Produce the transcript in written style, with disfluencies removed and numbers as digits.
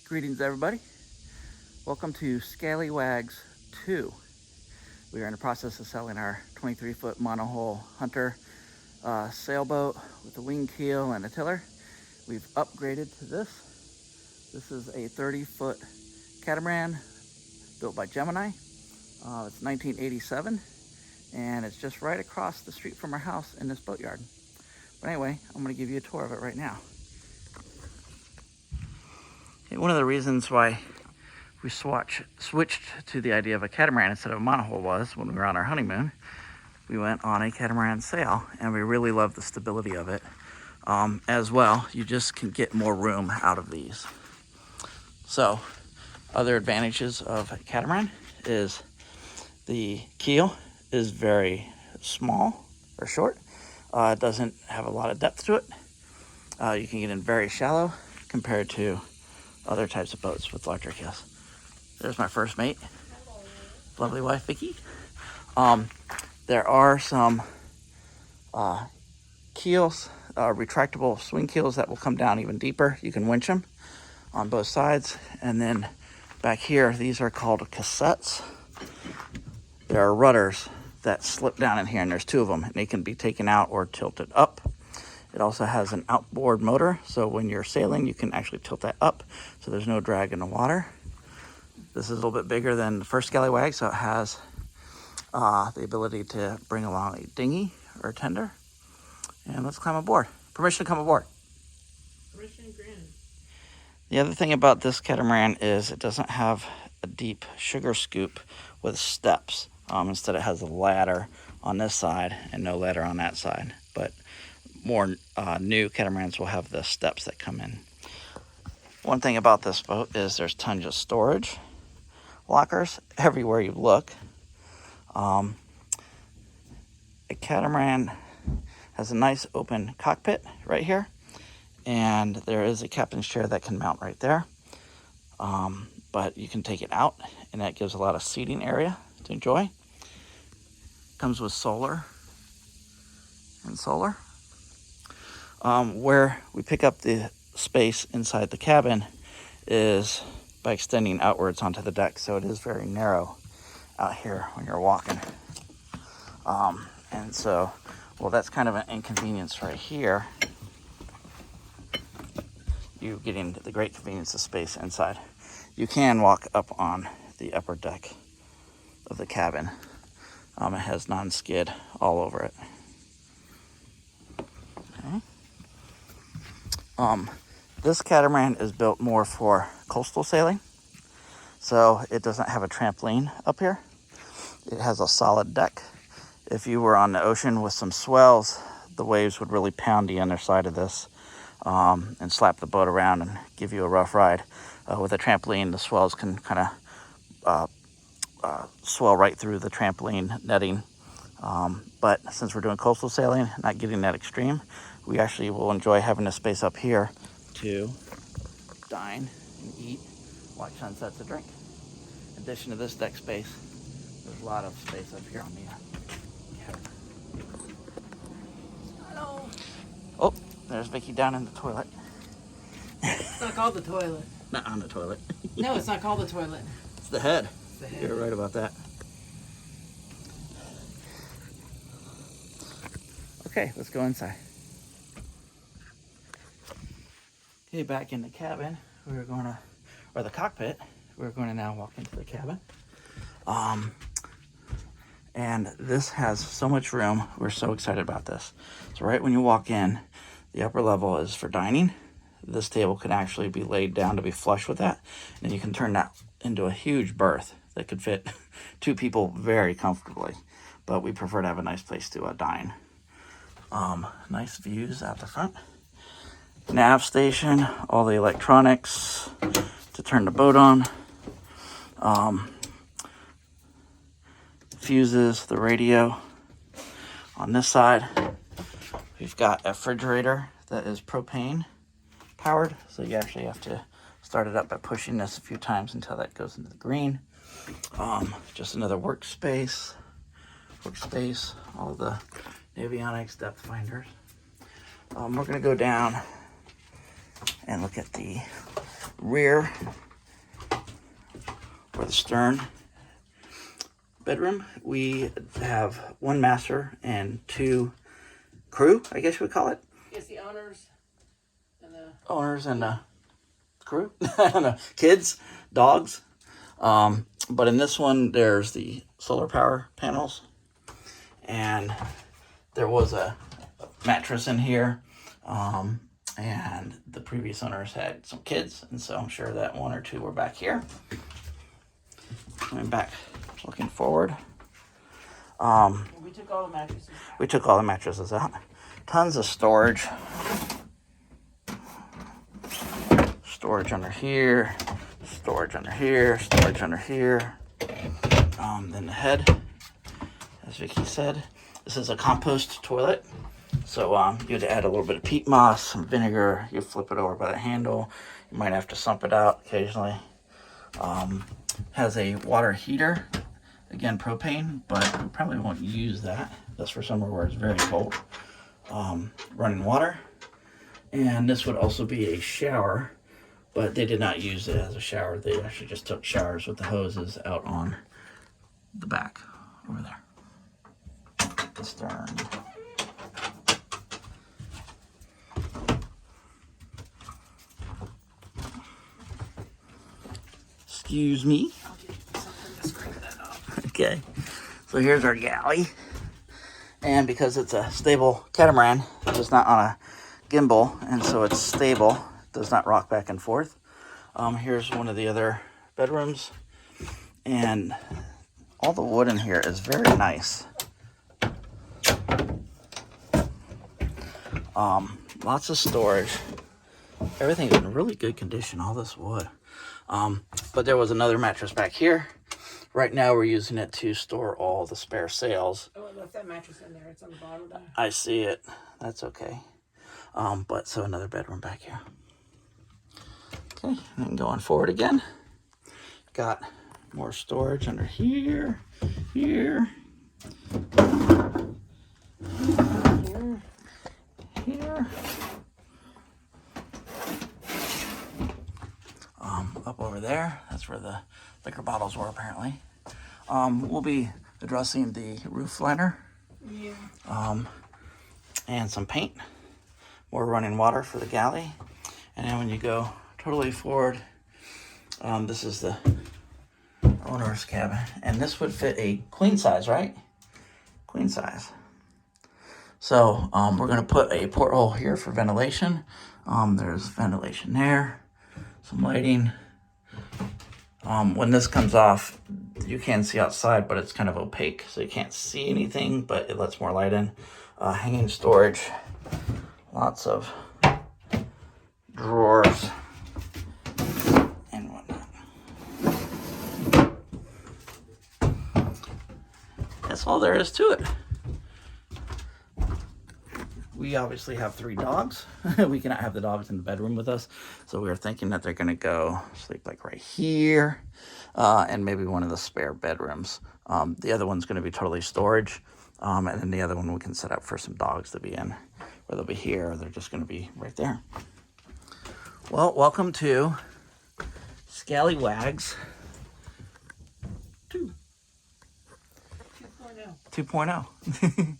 Greetings everybody. Welcome to Scallywags 2. We are in the process of selling our 23-foot monohull Hunter sailboat with a wing keel and a tiller. We've upgraded to this. This is a 30-foot catamaran built by Gemini. It's 1987 and it's just right across the street from our house in this boatyard. But anyway, I'm going to give you a tour of it right now. One of the reasons why we switched to the idea of a catamaran instead of a monohull was when we were on our honeymoon. We went on a catamaran sail and we really loved the stability of it. As well, you just can get more room out of these. So, other advantages of a catamaran is the keel is very small or short. It doesn't have a lot of depth to it. You can get in very shallow compared to other types of boats with larger keels. There's my first mate. Hello. Lovely wife, Vicky. There are some keels, retractable swing keels that will come down even deeper. You can winch them on both sides. And then back here, these are called cassettes. There are rudders that slip down in here, and there's two of them, and they can be taken out or tilted up. It also has an outboard motor, so when you're sailing, you can actually tilt that up, so there's no drag in the water. This is a little bit bigger than the first Scallywag, so it has the ability to bring along a dinghy or a tender. And let's climb aboard. Permission to come aboard. Permission granted. The other thing about this catamaran is it doesn't have a deep sugar scoop with steps. Instead, it has a ladder on this side and no ladder on that side. But more new catamarans will have the steps that come in. One thing about this boat is there's tons of storage lockers everywhere you look. A catamaran has a nice open cockpit right here, and there is a captain's chair that can mount right there. But you can take it out, and that gives a lot of seating area to enjoy. Comes with solar and solar. Where we pick up the space inside the cabin is by extending outwards onto the deck, so it is very narrow out here when you're walking. And so, well, that's kind of an inconvenience right here. You're getting the great convenience of space inside. You can walk up on the upper deck of the cabin. It has non-skid all over it. Okay. This catamaran is built more for coastal sailing, so it doesn't have a trampoline up here. It has a solid deck. If you were on the ocean with some swells, the waves would really pound the underside of this and slap the boat around and give you a rough ride. With a trampoline, the swells can kind of swell right through the trampoline netting. But since we're doing coastal sailing, not getting that extreme, we actually will enjoy having the space up here to dine and eat, watch sunsets, and drink. In addition to this deck space, there's a lot of space up here on the cabin. Hello. Oh, there's Vicky down in the toilet. It's not called the toilet. Not on the toilet. No, it's not called the toilet. It's the head. It's the head. You're right about that. Okay, let's go inside. Okay, back in the cabin, or the cockpit, we're going to now walk into the cabin. And this has so much room. We're so excited about this. So right when you walk in, the upper level is for dining. This table can actually be laid down to be flush with that. And you can turn that into a huge berth that could fit two people very comfortably. But we prefer to have a nice place to dine. Nice views out the front. Nav station, all the electronics to turn the boat on. Fuses, the radio. On this side, we've got a refrigerator that is propane powered, so you actually have to start it up by pushing this a few times until that goes into the green. Just another workspace, all the avionics, depth finders. We're going to go down and look at the rear, or the stern bedroom, we have one master and two crew, I guess you would call it. Yes, the owners and the Owners and crew. I don't know. Kids, dogs. But in this one, there's the solar power panels, and there was a mattress in here. And the previous owners had some kids, and so I'm sure that one or two were back here. Coming back, looking forward. we took all the mattresses. We took all the mattresses out. Tons of storage. Storage under here. Storage under here. Storage under here. Then the head, as Vicky said. This is a compost toilet. So you had to add a little bit of peat moss, some vinegar. You flip it over by the handle. You might have to sump it out occasionally. Has a water heater. Again, propane, but we probably won't use that. That's for somewhere where it's very cold. Running water. And this would also be a shower, but they did not use it as a shower. They actually just took showers with the hoses out on the back over there. The stern. Excuse me. Okay, so here's our galley, and because it's a stable catamaran, it's not on a gimbal, and so it's stable, it does not rock back and forth. Here's one of the other bedrooms, and all the wood in here is very nice. Lots of storage. Everything's in really good condition, all this wood. But there was another mattress back here. Right now we're using it to store all the spare sails. Oh, I left that mattress in there. It's on the bottom there. I see it. That's okay. But so another bedroom back here. Okay, and then going forward again. Got more storage under here, here, here. Up over there, that's where the liquor bottles were apparently. We'll be addressing the roof liner. Yeah. And some paint. More running water for the galley. And then when you go totally forward, this is the owner's cabin. And this would fit a queen size, right? Queen size. So we're going to put a porthole here for ventilation. There's ventilation there. Some lighting. When this comes off, you can see outside, but it's kind of opaque, so you can't see anything, but it lets more light in. Hanging storage. Lots of drawers and whatnot. That's all there is to it. We obviously have 3 dogs. We cannot have the dogs in the bedroom with us, so we were thinking that they're going to go sleep like right here, and maybe one of the spare bedrooms. The other one's going to be totally storage, and then the other one we can set up for some dogs to be in, or they'll be here, or they're just going to be right there. Well, welcome to Scallywags 2.0. 2.0.